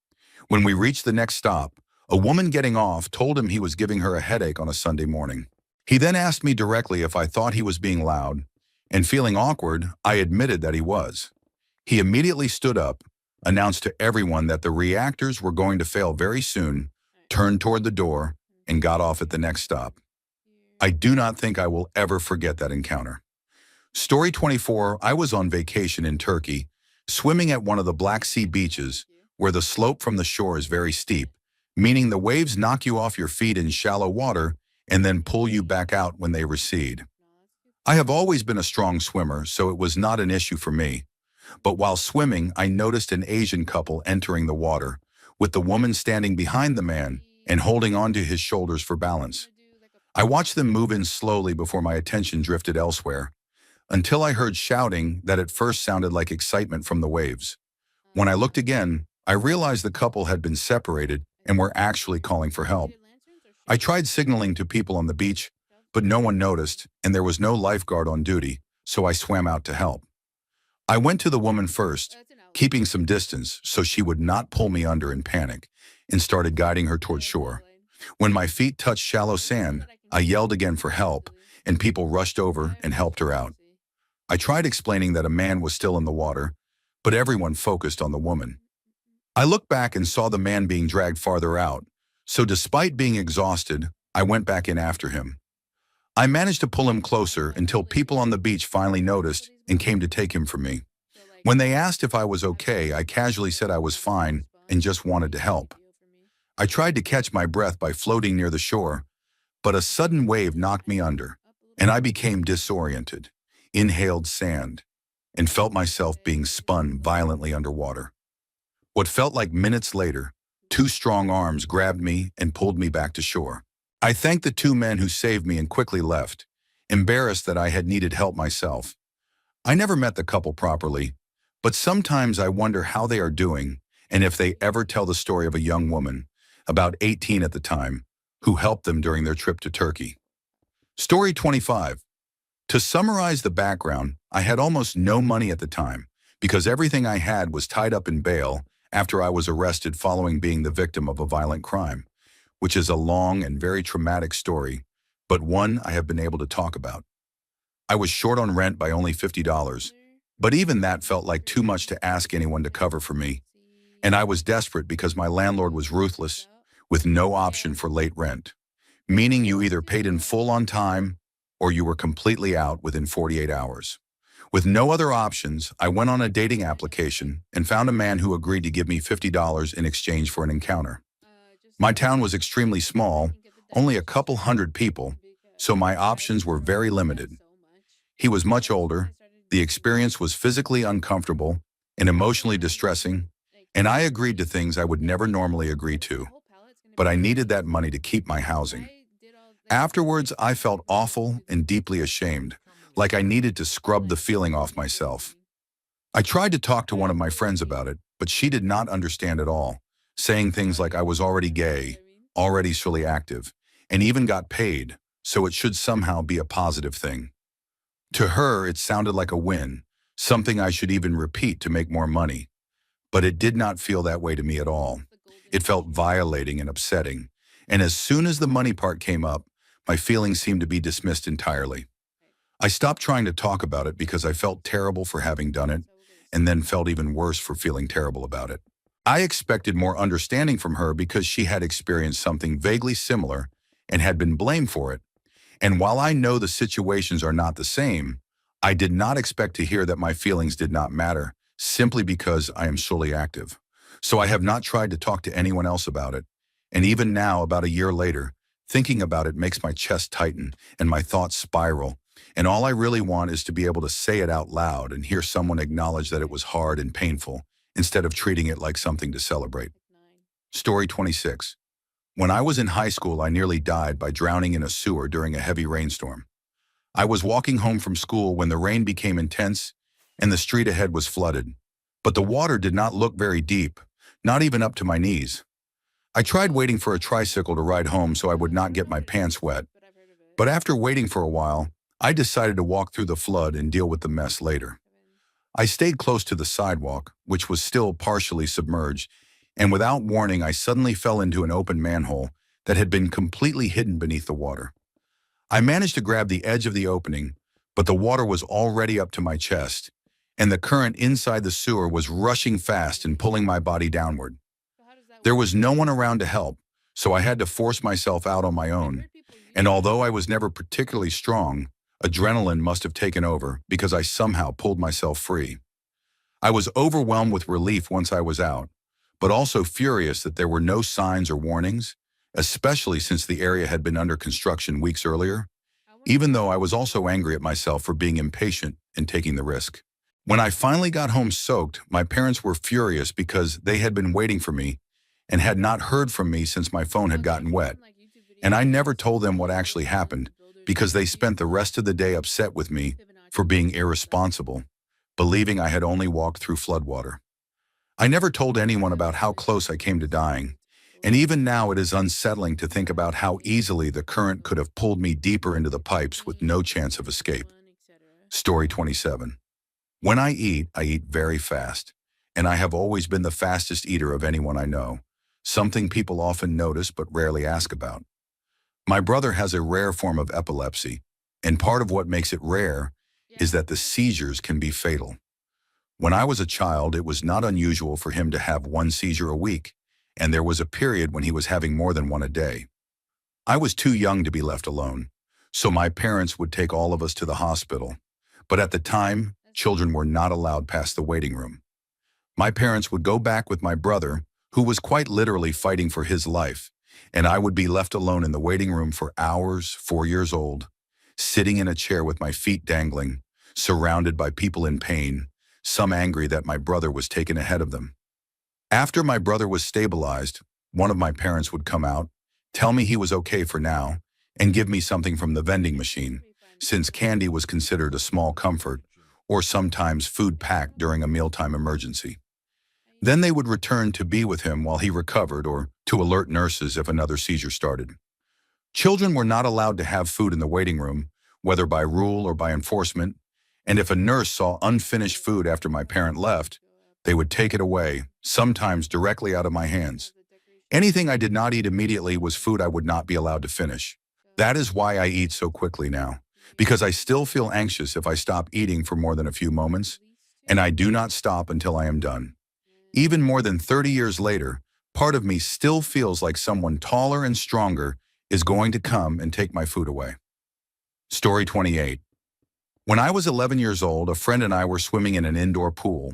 When we reached the next stop, a woman getting off told him he was giving her a headache on a Sunday morning. He then asked me directly if I thought he was being loud, and feeling awkward, I admitted that he was. He immediately stood up, announced to everyone that the reactors were going to fail very soon, turned toward the door, and got off at the next stop. I do not think I will ever forget that encounter. Story 24. I was on vacation in Turkey, swimming at one of the Black Sea beaches, where the slope from the shore is very steep, meaning the waves knock you off your feet in shallow water and then pull you back out when they recede. I have always been a strong swimmer, so it was not an issue for me. But while swimming, I noticed an Asian couple entering the water, with the woman standing behind the man and holding onto his shoulders for balance. I watched them move in slowly before my attention drifted elsewhere, until I heard shouting that at first sounded like excitement from the waves. When I looked again, I realized the couple had been separated and were actually calling for help. I tried signaling to people on the beach, but no one noticed, and there was no lifeguard on duty, so I swam out to help. I went to the woman first, keeping some distance so she would not pull me under in panic, and started guiding her toward shore. When my feet touched shallow sand, I yelled again for help, and people rushed over and helped her out. I tried explaining that a man was still in the water, but everyone focused on the woman. I looked back and saw the man being dragged farther out, so despite being exhausted, I went back in after him. I managed to pull him closer until people on the beach finally noticed and came to take him from me. When they asked if I was okay, I casually said I was fine and just wanted to help. I tried to catch my breath by floating near the shore, but a sudden wave knocked me under, and I became disoriented, inhaled sand, and felt myself being spun violently underwater. What felt like minutes later, two strong arms grabbed me and pulled me back to shore. I thanked the two men who saved me and quickly left, embarrassed that I had needed help myself. I never met the couple properly, but sometimes I wonder how they are doing and if they ever tell the story of a young woman, about 18 at the time, who helped them during their trip to Turkey. Story 25. To summarize the background, I had almost no money at the time because everything I had was tied up in bail after I was arrested following being the victim of a violent crime, which is a long and very traumatic story, but one I have been able to talk about. I was short on rent by only $50, But even that felt like too much to ask anyone to cover for me. And I was desperate because my landlord was ruthless, with no option for late rent, meaning you either paid in full on time or you were completely out within 48 hours. With no other options, I went on a dating application and found a man who agreed to give me $50 in exchange for an encounter. My town was extremely small, only a couple hundred people, so my options were very limited. He was much older, the experience was physically uncomfortable and emotionally distressing, and I agreed to things I would never normally agree to, but I needed that money to keep my housing. Afterwards, I felt awful and deeply ashamed, like I needed to scrub the feeling off myself. I tried to talk to one of my friends about it, but she did not understand at all, saying things like I was already gay, already socially active, and even got paid, so it should somehow be a positive thing. To her, it sounded like a win, something I should even repeat to make more money. But it did not feel that way to me at all. It felt violating and upsetting. And as soon as the money part came up, my feelings seemed to be dismissed entirely. I stopped trying to talk about it because I felt terrible for having done it, and then felt even worse for feeling terrible about it. I expected more understanding from her because she had experienced something vaguely similar and had been blamed for it. And while I know the situations are not the same, I did not expect to hear that my feelings did not matter simply because I am solely active. So I have not tried to talk to anyone else about it. And even now, about a year later, thinking about it makes my chest tighten and my thoughts spiral. And all I really want is to be able to say it out loud and hear someone acknowledge that it was hard and painful instead of treating it like something to celebrate. Story 26. When I was in high school, I nearly died by drowning in a sewer during a heavy rainstorm. I was walking home from school when the rain became intense and the street ahead was flooded. But the water did not look very deep, not even up to my knees. I tried waiting for a tricycle to ride home so I would not get my pants wet. But after waiting for a while, I decided to walk through the flood and deal with the mess later. I stayed close to the sidewalk, which was still partially submerged, and without warning, I suddenly fell into an open manhole that had been completely hidden beneath the water. I managed to grab the edge of the opening, but the water was already up to my chest, and the current inside the sewer was rushing fast and pulling my body downward. There was no one around to help, so I had to force myself out on my own. And although I was never particularly strong, adrenaline must have taken over because I somehow pulled myself free. I was overwhelmed with relief once I was out, but also furious that there were no signs or warnings, especially since the area had been under construction weeks earlier, even though I was also angry at myself for being impatient and taking the risk. When I finally got home soaked, my parents were furious because they had been waiting for me and had not heard from me since my phone had gotten wet. And I never told them what actually happened because they spent the rest of the day upset with me for being irresponsible, believing I had only walked through floodwater. I never told anyone about how close I came to dying, and even now it is unsettling to think about how easily the current could have pulled me deeper into the pipes with no chance of escape. Story 27. When I eat very fast, and I have always been the fastest eater of anyone I know, something people often notice but rarely ask about. My brother has a rare form of epilepsy, and part of what makes it rare is that the seizures can be fatal. When I was a child, it was not unusual for him to have one seizure a week, and there was a period when he was having more than one a day. I was too young to be left alone, so my parents would take all of us to the hospital. But at the time, children were not allowed past the waiting room. My parents would go back with my brother, who was quite literally fighting for his life, and I would be left alone in the waiting room for hours, 4 years old, sitting in a chair with my feet dangling, surrounded by people in pain, some angry that my brother was taken ahead of them. After my brother was stabilized, one of my parents would come out, tell me he was okay for now, and give me something from the vending machine, since candy was considered a small comfort, or sometimes food packed during a mealtime emergency. Then they would return to be with him while he recovered or to alert nurses if another seizure started. Children were not allowed to have food in the waiting room, whether by rule or by enforcement, and if a nurse saw unfinished food after my parent left, they would take it away, sometimes directly out of my hands. Anything I did not eat immediately was food I would not be allowed to finish. That is why I eat so quickly now, because I still feel anxious if I stop eating for more than a few moments, and I do not stop until I am done. Even more than 30 years later, part of me still feels like someone taller and stronger is going to come and take my food away. Story 28. When I was 11 years old, a friend and I were swimming in an indoor pool.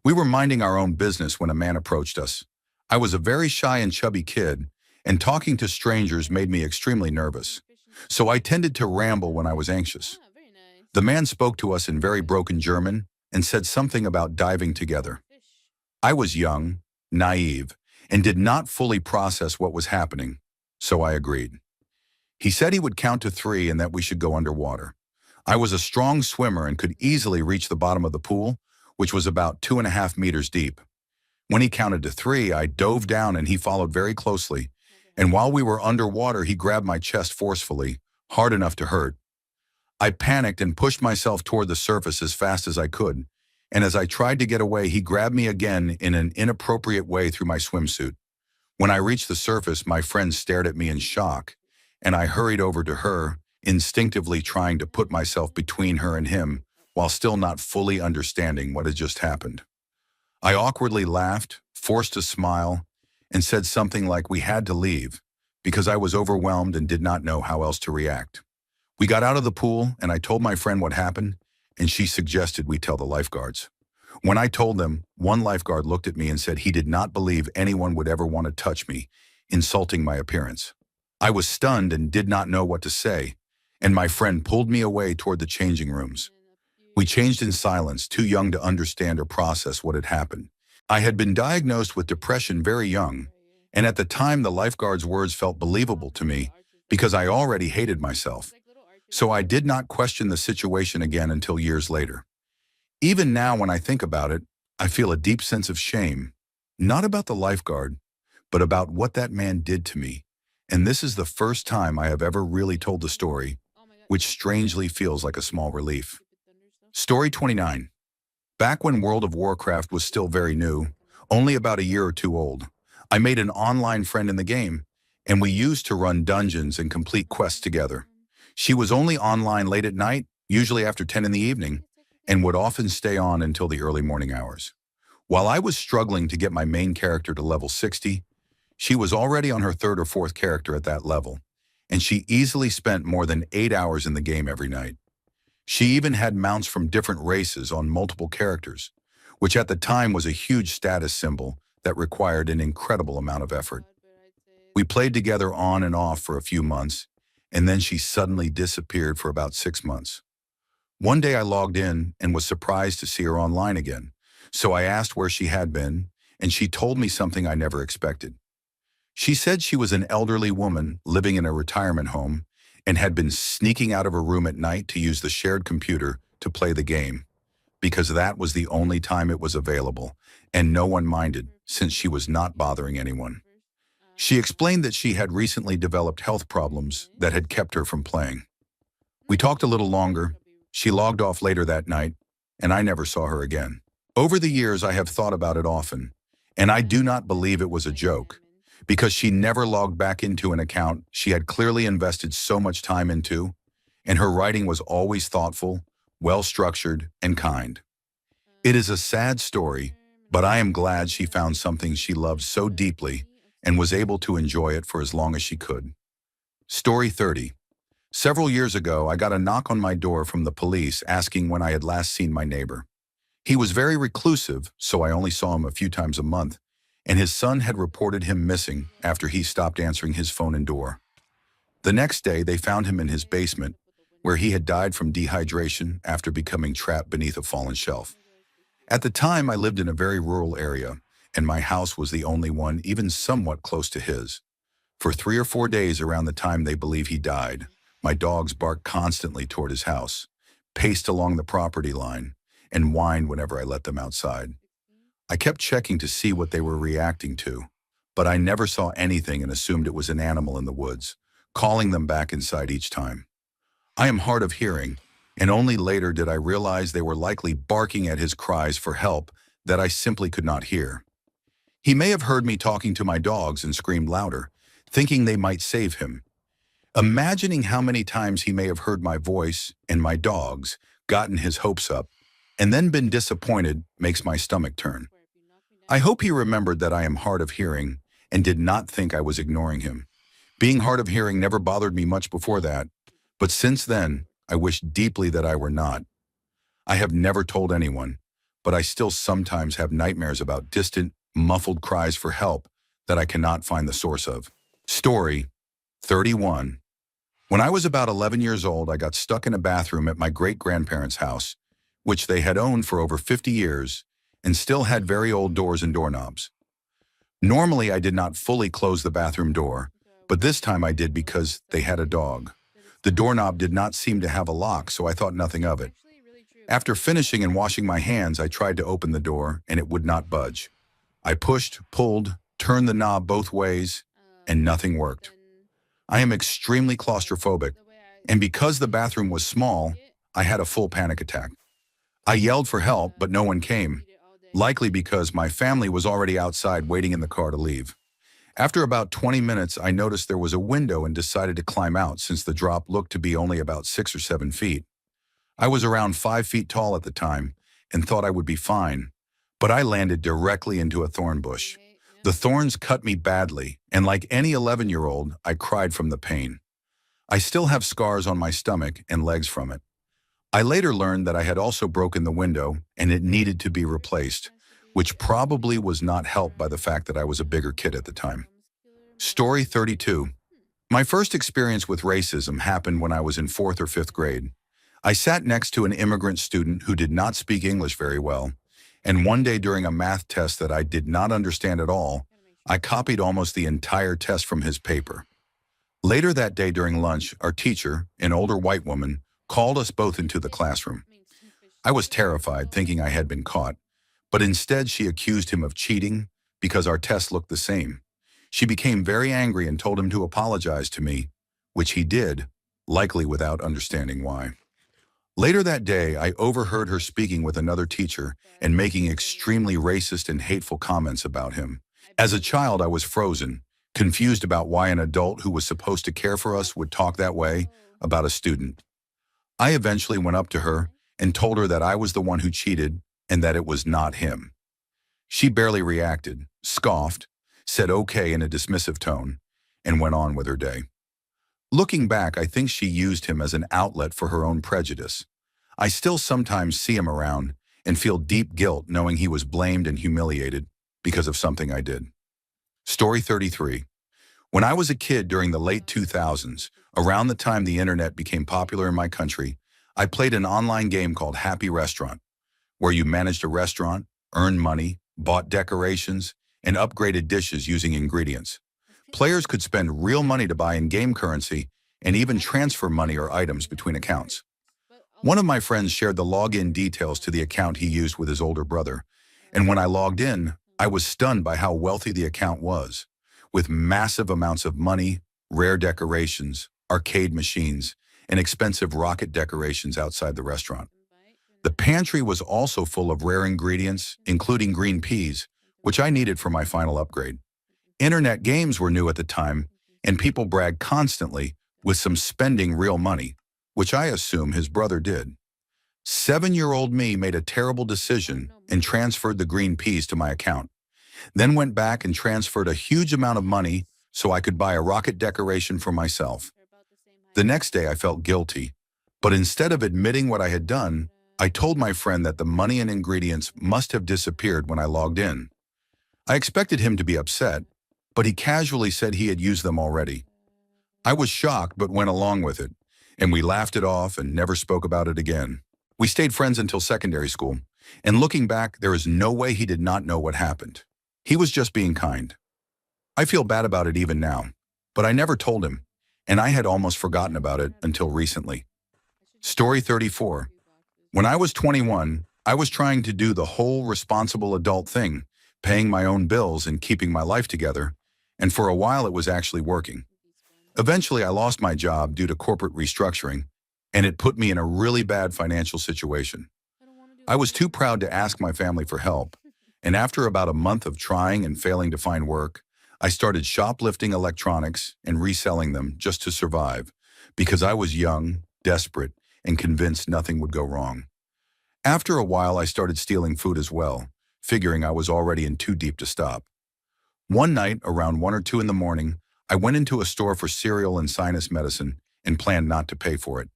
We were minding our own business when a man approached us. I was a very shy and chubby kid, and talking to strangers made me extremely nervous. So I tended to ramble when I was anxious. Very nice. The man spoke to us in very broken German and said something about diving together. Fish. I was young, naive, and did not fully process what was happening, so I agreed. He said he would count to 3 and that we should go underwater. I was a strong swimmer and could easily reach the bottom of the pool, which was about 2.5 meters deep. When he counted to 3, I dove down and he followed very closely, and while we were underwater, he grabbed my chest forcefully, hard enough to hurt. I panicked and pushed myself toward the surface as fast as I could, and as I tried to get away, he grabbed me again in an inappropriate way through my swimsuit. When I reached the surface, my friend stared at me in shock, and I hurried over to her, instinctively trying to put myself between her and him, while still not fully understanding what had just happened. I awkwardly laughed, forced a smile, and said something like we had to leave, because I was overwhelmed and did not know how else to react. We got out of the pool, and I told my friend what happened, and she suggested we tell the lifeguards. When I told them, one lifeguard looked at me and said he did not believe anyone would ever want to touch me, insulting my appearance. I was stunned and did not know what to say, and my friend pulled me away toward the changing rooms. We changed in silence, too young to understand or process what had happened. I had been diagnosed with depression very young, and at the time the lifeguard's words felt believable to me because I already hated myself. So I did not question the situation again until years later. Even now when I think about it, I feel a deep sense of shame, not about the lifeguard, but about what that man did to me. And this is the first time I have ever really told the story, which strangely feels like a small relief. Story 29. Back when World of Warcraft was still very new, only about a year or two old, I made an online friend in the game, and we used to run dungeons and complete quests together. She was only online late at night, usually after 10 in the evening, and would often stay on until the early morning hours. While I was struggling to get my main character to level 60, she was already on her 3rd or 4th character at that level, and she easily spent more than 8 hours in the game every night. She even had mounts from different races on multiple characters, which at the time was a huge status symbol that required an incredible amount of effort. We played together on and off for a few months, and then she suddenly disappeared for about 6 months. One day I logged in and was surprised to see her online again, so I asked where she had been, and she told me something I never expected. She said she was an elderly woman living in a retirement home and had been sneaking out of her room at night to use the shared computer to play the game, because that was the only time it was available, and no one minded since she was not bothering anyone. She explained that she had recently developed health problems that had kept her from playing. We talked a little longer, she logged off later that night, and I never saw her again. Over the years I have thought about it often, and I do not believe it was a joke, because she never logged back into an account she had clearly invested so much time into, and her writing was always thoughtful, well-structured, and kind. It is a sad story, but I am glad she found something she loved so deeply and was able to enjoy it for as long as she could. Story 30. Several years ago, I got a knock on my door from the police asking when I had last seen my neighbor. He was very reclusive, so I only saw him a few times a month, and his son had reported him missing after he stopped answering his phone and door. The next day, they found him in his basement, where he had died from dehydration after becoming trapped beneath a fallen shelf. At the time, I lived in a very rural area, and my house was the only one even somewhat close to his. For 3 or 4 days around the time they believe he died, my dogs barked constantly toward his house, paced along the property line, and whined whenever I let them outside. I kept checking to see what they were reacting to, but I never saw anything and assumed it was an animal in the woods, calling them back inside each time. I am hard of hearing, and only later did I realize they were likely barking at his cries for help that I simply could not hear. He may have heard me talking to my dogs and screamed louder, thinking they might save him. Imagining how many times he may have heard my voice and my dogs, gotten his hopes up, and then been disappointed makes my stomach turn. I hope he remembered that I am hard of hearing and did not think I was ignoring him. Being hard of hearing never bothered me much before that, but since then, I wish deeply that I were not. I have never told anyone, but I still sometimes have nightmares about distant, muffled cries for help that I cannot find the source of. Story 31. When I was about 11 years old, I got stuck in a bathroom at my great-grandparents' house, which they had owned for over 50 years and still had very old doors and doorknobs. Normally, I did not fully close the bathroom door, but this time I did because they had a dog. The doorknob did not seem to have a lock, so I thought nothing of it. After finishing and washing my hands, I tried to open the door, and it would not budge. I pushed, pulled, turned the knob both ways, and nothing worked. I am extremely claustrophobic, and because the bathroom was small, I had a full panic attack. I yelled for help, but no one came, likely because my family was already outside waiting in the car to leave. After about 20 minutes, I noticed there was a window and decided to climb out since the drop looked to be only about 6 or 7 feet. I was around 5 feet tall at the time and thought I would be fine, but I landed directly into a thorn bush. The thorns cut me badly, and like any 11-year-old, I cried from the pain. I still have scars on my stomach and legs from it. I later learned that I had also broken the window and it needed to be replaced, which probably was not helped by the fact that I was a bigger kid at the time. Story 32. My first experience with racism happened when I was in 4th or 5th grade. I sat next to an immigrant student who did not speak English very well, and one day during a math test that I did not understand at all, I copied almost the entire test from his paper. Later that day during lunch, our teacher, an older white woman, called us both into the classroom. I was terrified, thinking I had been caught, but instead she accused him of cheating because our tests looked the same. She became very angry and told him to apologize to me, which he did, likely without understanding why. Later that day, I overheard her speaking with another teacher and making extremely racist and hateful comments about him. As a child, I was frozen, confused about why an adult who was supposed to care for us would talk that way about a student. I eventually went up to her and told her that I was the one who cheated and that it was not him. She barely reacted, scoffed, said okay in a dismissive tone, and went on with her day. Looking back, I think she used him as an outlet for her own prejudice. I still sometimes see him around and feel deep guilt knowing he was blamed and humiliated because of something I did. Story 33. When I was a kid during the late 2000s, around the time the internet became popular in my country, I played an online game called Happy Restaurant, where you managed a restaurant, earned money, bought decorations, and upgraded dishes using ingredients. Players could spend real money to buy in-game currency and even transfer money or items between accounts. One of my friends shared the login details to the account he used with his older brother, and when I logged in, I was stunned by how wealthy the account was, with massive amounts of money, rare decorations, arcade machines, and expensive rocket decorations outside the restaurant. The pantry was also full of rare ingredients, including green peas, which I needed for my final upgrade. Internet games were new at the time, and people bragged constantly with some spending real money, which I assume his brother did. 7-year-old me made a terrible decision and transferred the green peas to my account, then went back and transferred a huge amount of money so I could buy a rocket decoration for myself. The next day I felt guilty, but instead of admitting what I had done, I told my friend that the money and ingredients must have disappeared when I logged in. I expected him to be upset, but he casually said he had used them already. I was shocked but went along with it, and we laughed it off and never spoke about it again. We stayed friends until secondary school, and looking back, there is no way he did not know what happened. He was just being kind. I feel bad about it even now, but I never told him, and I had almost forgotten about it until recently. Story 34. When I was 21, I was trying to do the whole responsible adult thing, paying my own bills and keeping my life together, and for a while it was actually working. Eventually, I lost my job due to corporate restructuring, and it put me in a really bad financial situation. I was too proud to ask my family for help, and after about a month of trying and failing to find work, I started shoplifting electronics and reselling them just to survive, because I was young, desperate, and convinced nothing would go wrong. After a while, I started stealing food as well, figuring I was already in too deep to stop. One night, around 1 or 2 in the morning, I went into a store for cereal and sinus medicine and planned not to pay for it.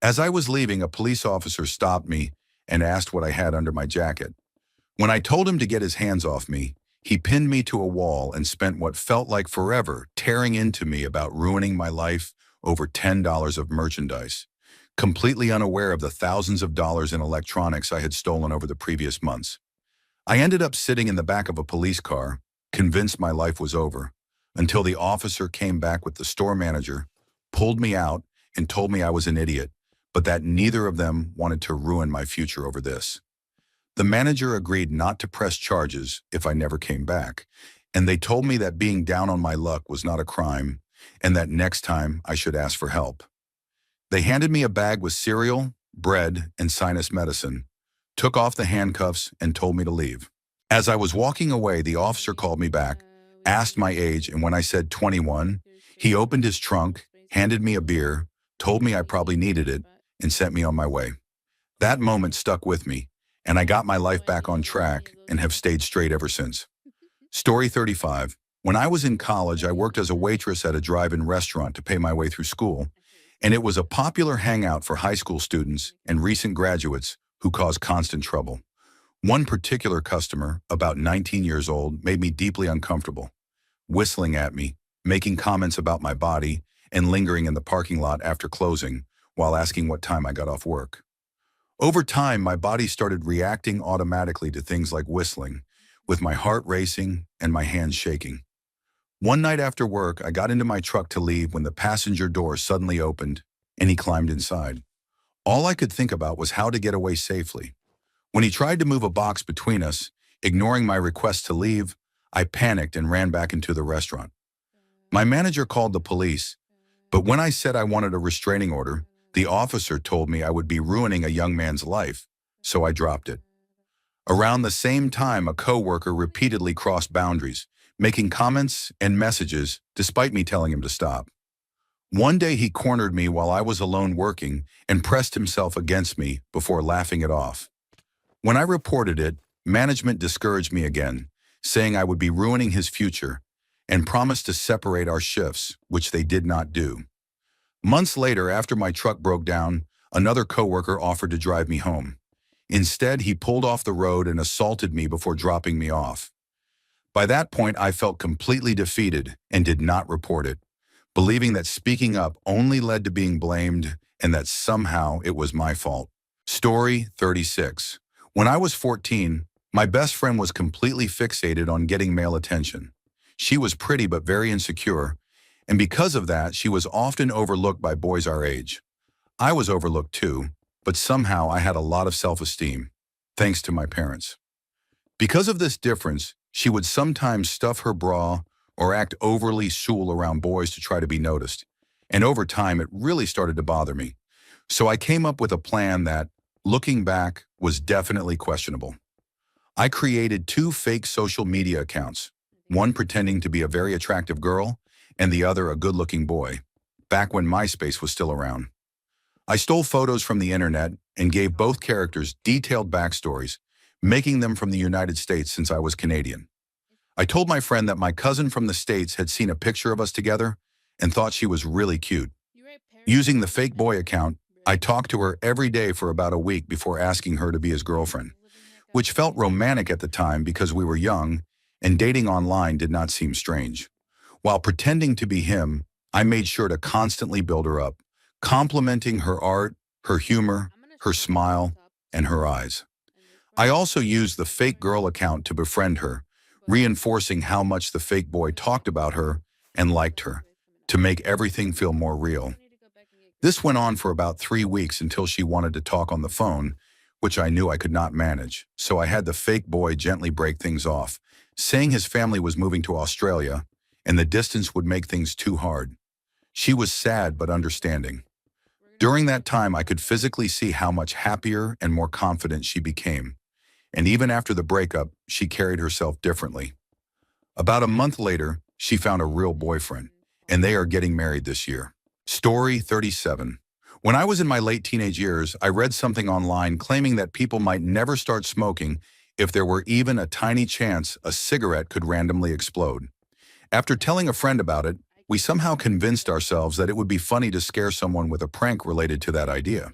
As I was leaving, a police officer stopped me and asked what I had under my jacket. When I told him to get his hands off me, he pinned me to a wall and spent what felt like forever tearing into me about ruining my life over $10 of merchandise, completely unaware of the thousands of dollars in electronics I had stolen over the previous months. I ended up sitting in the back of a police car, convinced my life was over, until the officer came back with the store manager, pulled me out, and told me I was an idiot, but that neither of them wanted to ruin my future over this. The manager agreed not to press charges if I never came back, and they told me that being down on my luck was not a crime, and that next time I should ask for help. They handed me a bag with cereal, bread, and sinus medicine, took off the handcuffs, and told me to leave. As I was walking away, the officer called me back, asked my age, and when I said 21, he opened his trunk, handed me a beer, told me I probably needed it, and sent me on my way. That moment stuck with me, and I got my life back on track and have stayed straight ever since. Story 35. When I was in college, I worked as a waitress at a drive-in restaurant to pay my way through school, and it was a popular hangout for high school students and recent graduates who caused constant trouble. One particular customer, about 19 years old, made me deeply uncomfortable, whistling at me, making comments about my body, and lingering in the parking lot after closing while asking what time I got off work. Over time, my body started reacting automatically to things like whistling, with my heart racing and my hands shaking. One night after work, I got into my truck to leave when the passenger door suddenly opened and he climbed inside. All I could think about was how to get away safely. When he tried to move a box between us, ignoring my request to leave, I panicked and ran back into the restaurant. My manager called the police, but when I said I wanted a restraining order, the officer told me I would be ruining a young man's life, so I dropped it. Around the same time, a coworker repeatedly crossed boundaries, making comments and messages despite me telling him to stop. One day he cornered me while I was alone working and pressed himself against me before laughing it off. When I reported it, management discouraged me again, saying I would be ruining his future, and promised to separate our shifts, which they did not do. Months later, after my truck broke down, another coworker offered to drive me home. Instead, he pulled off the road and assaulted me before dropping me off. By that point, I felt completely defeated and did not report it, believing that speaking up only led to being blamed and that somehow it was my fault. Story 36. When I was 14, my best friend was completely fixated on getting male attention. She was pretty but very insecure, and because of that, she was often overlooked by boys our age. I was overlooked too, but somehow I had a lot of self-esteem, thanks to my parents. Because of this difference, she would sometimes stuff her bra or act overly shul around boys to try to be noticed, and over time it really started to bother me. So I came up with a plan that, looking back, was definitely questionable. I created 2 fake social media accounts, one pretending to be a very attractive girl and the other a good-looking boy, back when MySpace was still around. I stole photos from the internet and gave both characters detailed backstories, making them from the United States since I was Canadian. I told my friend that my cousin from the States had seen a picture of us together and thought she was really cute. Using the fake boy account, I talked to her every day for about a week before asking her to be his girlfriend, which felt romantic at the time because we were young and dating online did not seem strange. While pretending to be him, I made sure to constantly build her up, complimenting her art, her humor, her smile, and her eyes. I also used the fake girl account to befriend her, reinforcing how much the fake boy talked about her and liked her, to make everything feel more real. This went on for about 3 weeks until she wanted to talk on the phone, which I knew I could not manage, so I had the fake boy gently break things off, saying his family was moving to Australia and the distance would make things too hard. She was sad but understanding. During that time, I could physically see how much happier and more confident she became, and even after the breakup, she carried herself differently. About a month later, she found a real boyfriend, and they are getting married this year. Story 37. When I was in my late teenage years, I read something online claiming that people might never start smoking if there were even a tiny chance a cigarette could randomly explode. After telling a friend about it, we somehow convinced ourselves that it would be funny to scare someone with a prank related to that idea.